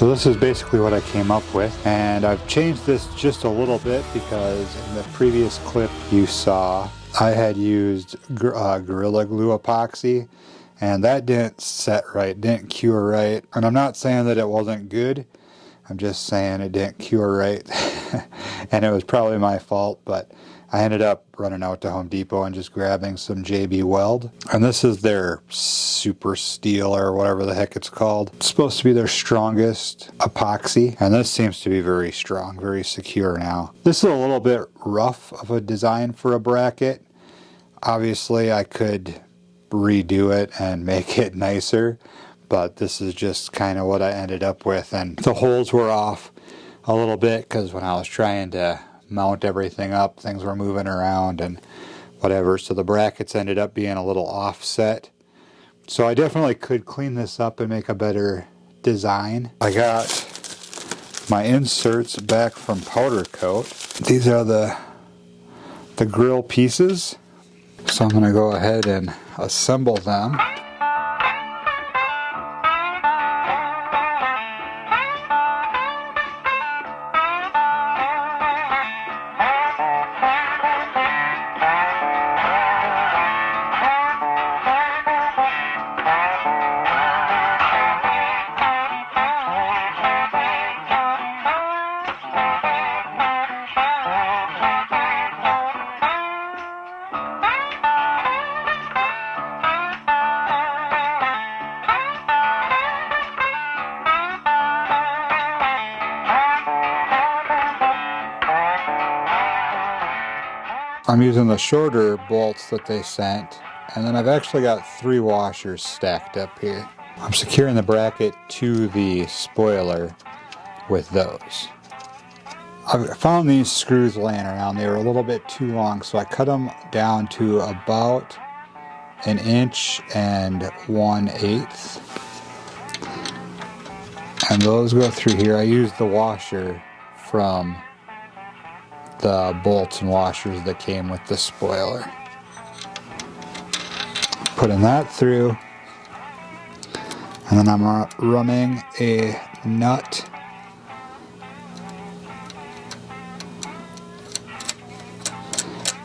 So this is basically what I came up with, and I've changed this just a little bit because in the previous clip you saw I had used Gorilla Glue epoxy, and that didn't set right, didn't cure right. And I'm not saying that it wasn't good, I'm just saying it didn't cure right. And it was probably my fault, but I ended up running out to Home Depot and just grabbing some JB Weld. And this is their super steel or whatever the heck it's called. It's supposed to be their strongest epoxy. And this seems to be very strong, very secure now. This is a little bit rough of a design for a bracket. Obviously I could redo it and make it nicer, but this is just kind of what I ended up with. And the holes were off a little bit because when I was trying to mount everything up, things were moving around and whatever, so the brackets ended up being a little offset. So I definitely could clean this up and make a better design. I got my inserts back from Powder Coat. These are the grill pieces, so I'm going to go ahead and assemble them. I'm using the shorter bolts that they sent, and then I've actually got 3 washers stacked up here. I'm securing the bracket to the spoiler with those. I found these screws laying around. They were a little bit too long, so I cut them down to about 1 1/8 inches. And those go through here. I used the washer from the bolts and washers that came with the spoiler. Putting that through, and then I'm running a nut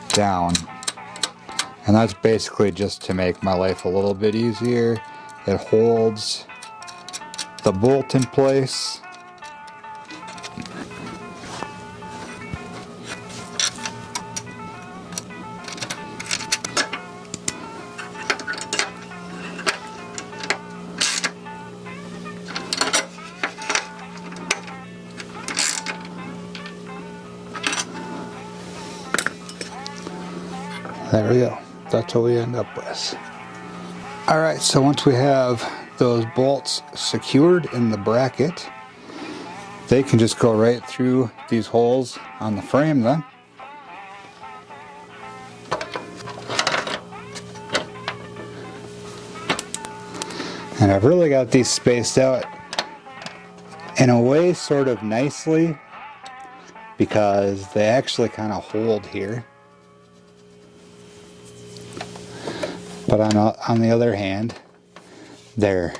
down, and that's basically just to make my life a little bit easier. It holds the bolt in place. There we go. That's what we end up with. Alright, so once we have those bolts secured in the bracket, they can just go right through these holes on the frame then. And I've really got these spaced out in a way sort of nicely because they actually kind of hold here. But on the other hand, they're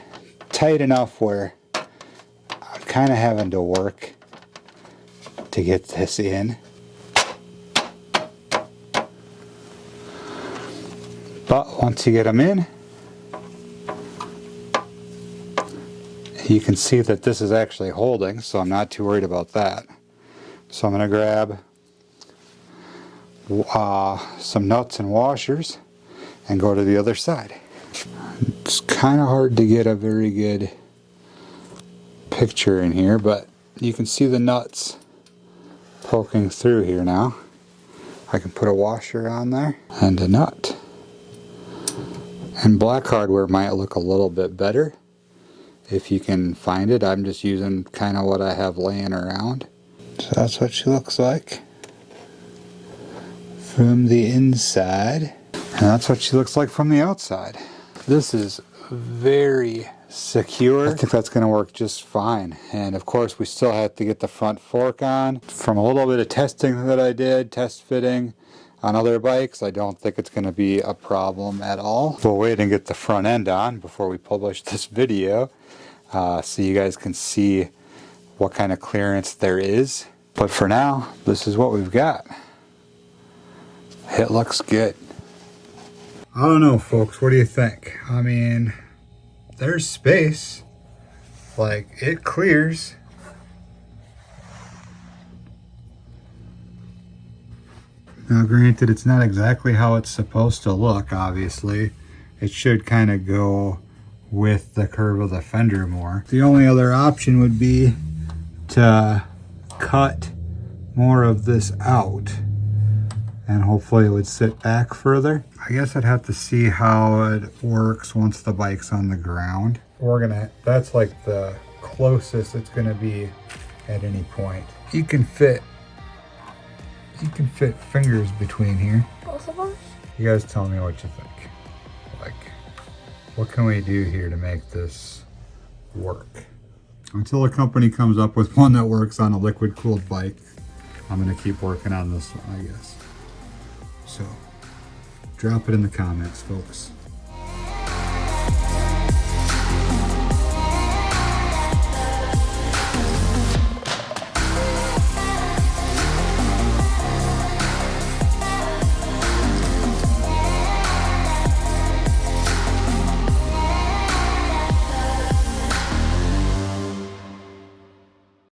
tight enough where I'm kind of having to work to get this in. But once you get them in, you can see that this is actually holding, so I'm not too worried about that. So I'm going to grab some nuts and washers and go to the other side. It's kind of hard to get a very good picture in here, but you can see the nuts poking through here now. I can put a washer on there and a nut. And black hardware might look a little bit better if you can find it. I'm just using kind of what I have laying around. So that's what she looks like from the inside. And that's what she looks like from the outside. This is very secure. I think that's going to work just fine. And of course we still have to get the front fork on. From a little bit of testing that I did, test fitting on other bikes, I don't think it's going to be a problem at all. We'll wait and get the front end on before we publish this video so you guys can see what kind of clearance there is. But for now, this is what we've got. It looks good. I don't know, folks, what do you think? I mean, there's space. Like, it clears. Now granted, it's not exactly how it's supposed to look, obviously. It should kind of go with the curve of the fender more. The only other option would be to cut more of this out, and hopefully it would sit back further. I guess I'd have to see how it works once the bike's on the ground. That's like the closest it's gonna be at any point. You can fit fingers between here. Both of them? You guys tell me what you think. Like, what can we do here to make this work? Until a company comes up with one that works on a liquid cooled bike, I'm gonna keep working on this one, I guess. So, drop it in the comments, folks.